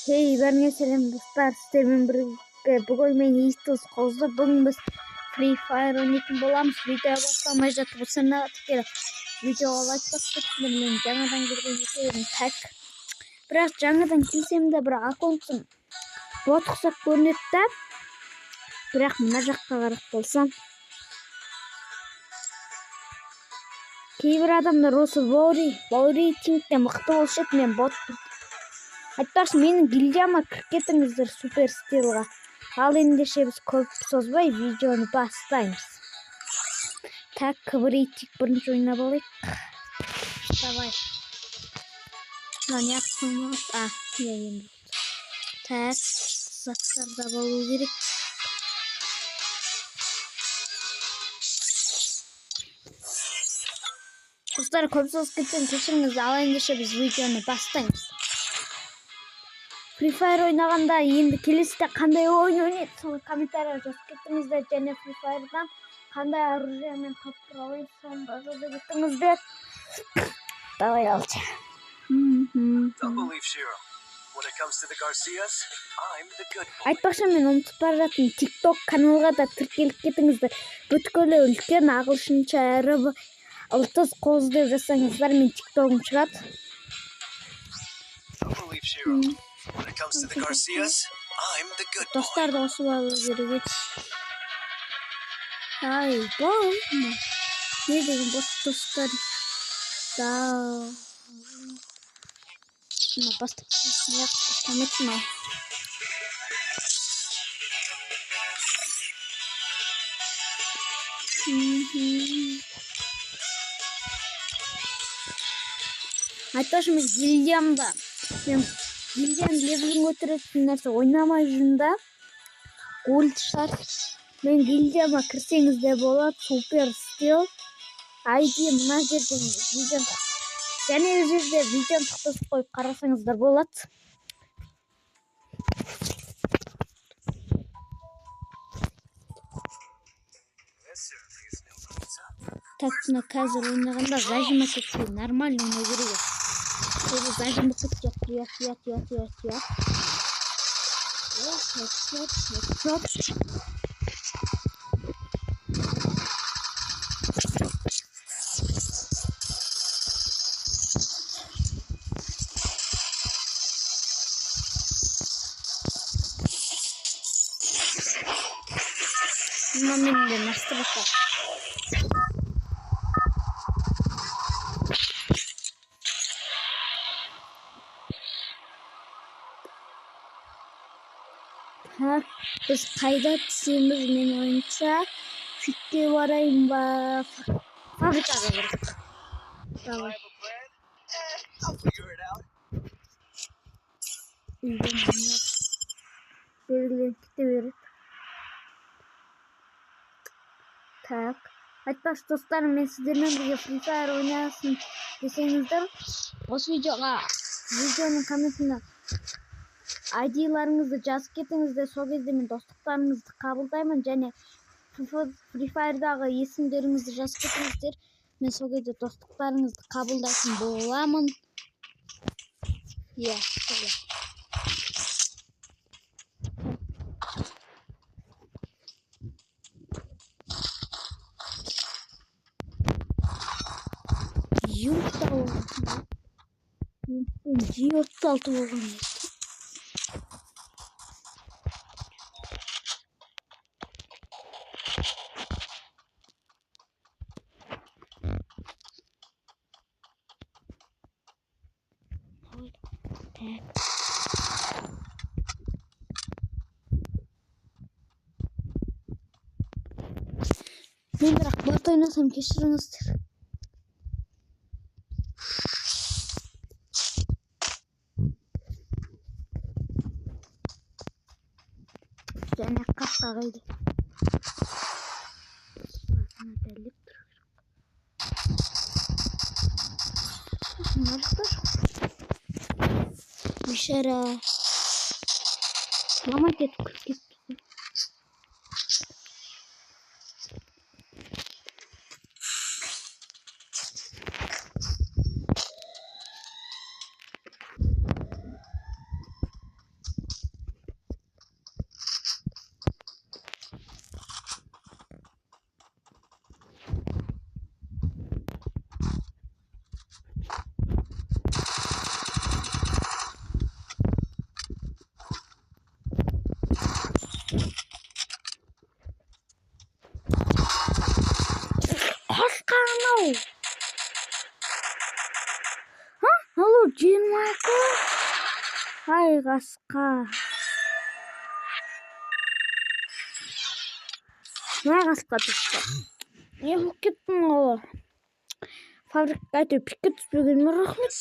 Хей, бәріңе сәлем достар, сіздермен бірге бүгін мен естіз қозды. Бүгін біз Free Fire ойнайтын боламыз. Видео басталмай жатып, осына тікелі видеоға лайк басып кетіңдер. Мен жаңадан келген екенмін тәк. Бірақ жаңадан келсем де бір аккаунтым бот ұқсап көрінеді да. Бірақ мына жаққа қарап болсам, кейбір адамдар осы Баури тингте мықты болушы еді, мен ботпын. Айтпақшы, менің гильдияма кіріп кетіңіздер супер стилға. Ал ендеше біз көп созбай видеоны бастаймыз. Так, кібірейттік бірінші ойнап алайық. Давай. Неғып қоймауыз? Енді. Так, заттарда болу керек. Достар, көп соз кетсем кешіріңіз, ал ендеше біз видеоны бастаймыз. Free Fire ойнағанда енді келесіде қандай ойын ойнайды, соны комментария жазып кетіңіздер. Және Free Fire'дан қандай оружиемен топтыра ойын, соны да жазып кетіңіздер. Давай алшы. Айтпақшы, мен ұмытып бара жаттым. TikTok каналға да тіркеліп кетіңіздер. Бүткілі үлкен ағылшынша әрі ылтыз қоз деп жасаңыздар, мен TikTok'ым шығады. Достар да осы балу керек еді. Ай, бұл не деген бот достар. Бастап бастамайтын ау. Айтпақшы, мен гильдиямда гильдияның левелін көтеретін нәрсе ойнамай жүрмін. Голд шарт. Мен гильдияма кірсеңіз де болады. Супер стил. ID мына жерден видеоны және өз жерде видеоны тоқтатып қойып қарасаңыздар болады. Так, мына қазір ойнағанда зажима кетсе нормально ойнау керек. Бұл зажима кетсе ұят. Моментте настройка. Біз қайда түсеміз, мен ойынша фитке барайын ба, фабрикаға барайық. Давай. Белгілер кете береді. Так. Айтпақшы достар, мен сіздермен бірге Free Fire ойнасын десеңіздер, осы видеоның комментіне ID-ларыңызды жазып кетіңіздер. Сол кезде мен достықтарыңызды қабылдаймын, және Free Fire'дағы есімдеріңізді жазып кетіңіздер. Мен сол кезде достықтарыңызды қабылдайтын боламын. Солай. G36 болған еді. Мен бірақ бот ойнасам кешіріңіздер. Және қаққа қайды. Басына дәліп тұрып. Мына жақта жоқ. Бишара. Мама кетіп кіріп кетті. хайгаска. Хайгаска гэсэн. Яг хукетэн оо. Фабрикат пикет бүген мөрөхмөд.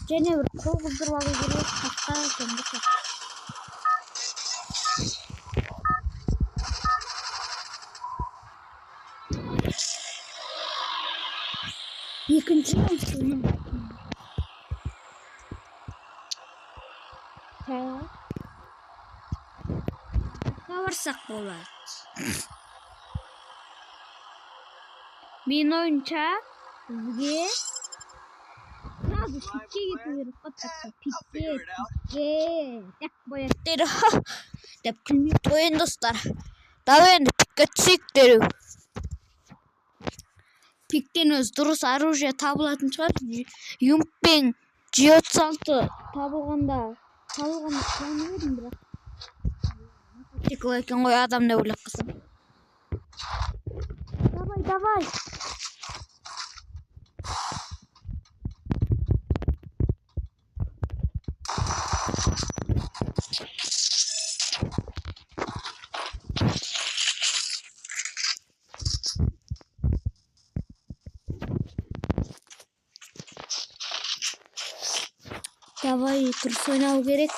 Женевер көгөлдөр багы гэрээ хатаа гэнэ. Екінші юм. Барсақ болады. Мен ойынша бізге сразу пикке кету керек қой. Пикке деп қояды дейді. Деп күлмей қойын достар. Давай енді пикке түсейік дереу. Пиктен өз дұрыс оружие табылатын шығар. Юмпен G36 табылғанда қуанып едім бірақ. Текла екен ғой адам не ойлап қалсам. Давай. Давай, дұрыс ойнау керек.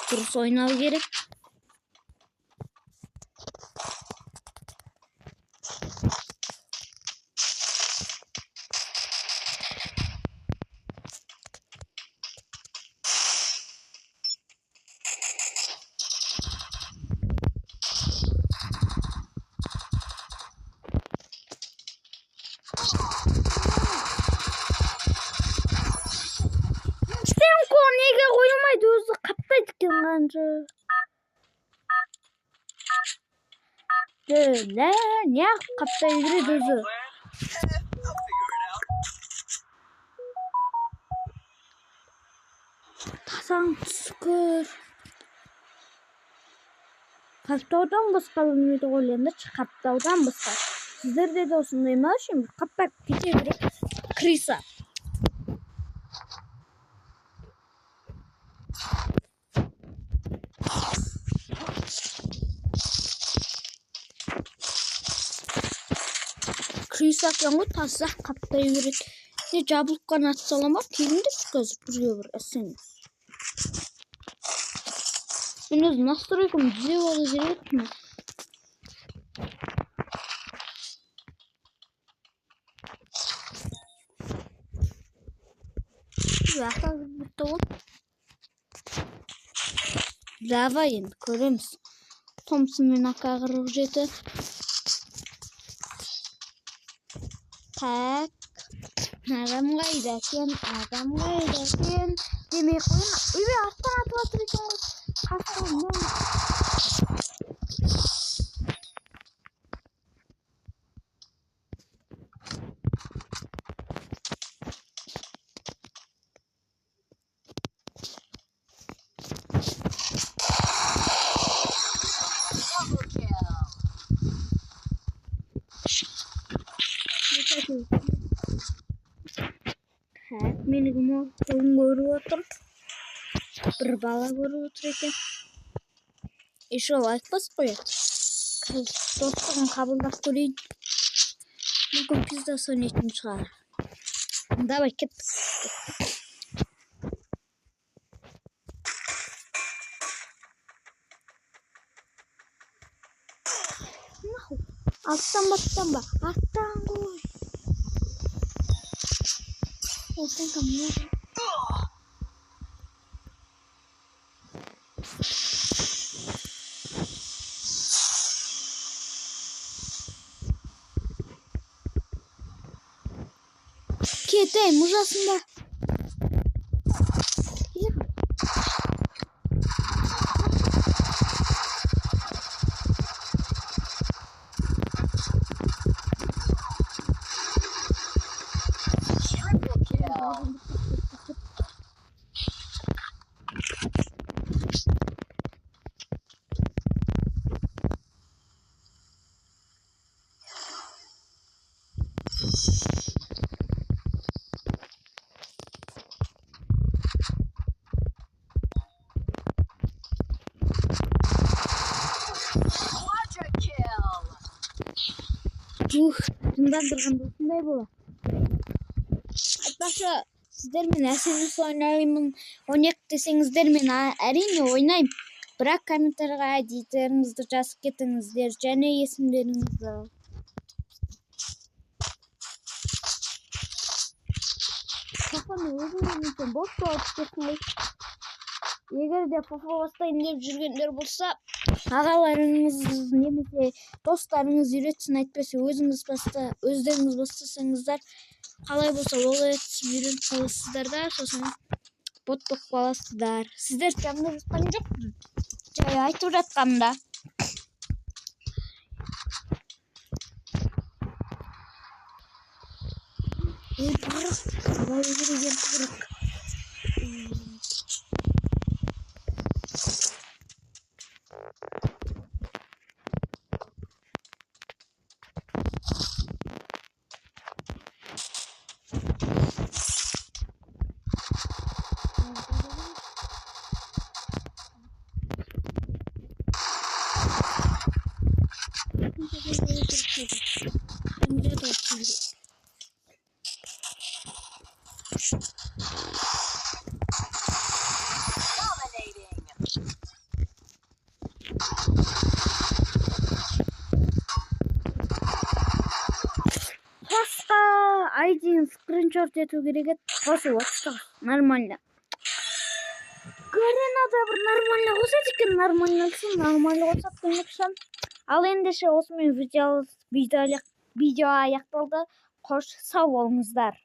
Стенко неге қойылмайды, өзі қаптайды екен қанша. Не қаптай береді өзі. Тасаң түскір. Қаптаудан басқа білмейді ғой енді. Қаптаудан басқа. Сіздерде де осындай ма үшін қаптап кете береді. Криса. Криса екен ғой, таза қаптай береді. Не жабылыққан атсалама келінді қазір бірге бір әсеңіз. Мен өз настройкам жүзе болу керекпін. Давай енді көреміз. Томпсон мен ақағырық жеті. Так. Адам қайда екен. Демей қойын. Үйбе астан атып атыр екен. Қасқанмен. Менің қолым көріп отыр. Бір бала көріп отыр екен. Еще лайк басып қояды. Достығын қабылдап көрейін. Мүмкін пиздасы ойнайтын шығар. Давай кеттік. Аттан ба? Аттан ғой. Аттан кәміне. Кетейін, мұжасында. Шындан тұрғанда осындай болады. Айтпақшы, сіздер мен SMS ойнаймын, ойнайық десеңіздер мен әрине ойнаймын. Бірақ комментарийға ID-теріңізді жазып кетіңіздер және есімдеріңізді. Фафаны өзіңізден бос болып кетіңіз. Егер де фафа бастайын деп жүргендер болса, ағаларыңыз немесе достарыңыз үйретсін, әйтпесе өздеріңіз бастасаңыздар, қалай болса олай етіп үйреніп қаласыздар да, сосын бот болып қаласыздар. Сіздер жанында жатқан жоқпын. Жай айтып жатқанымда. Тығырық. Абай өзіреген тығырық. Айдин скриншот ету керек еді. Қосып отырсыз. Нормально. Гаренада бір нормально қосады екен. Нормально қосады демекші. Ал ендеше осымен видео аяқталды. Қош сау болыңыздар.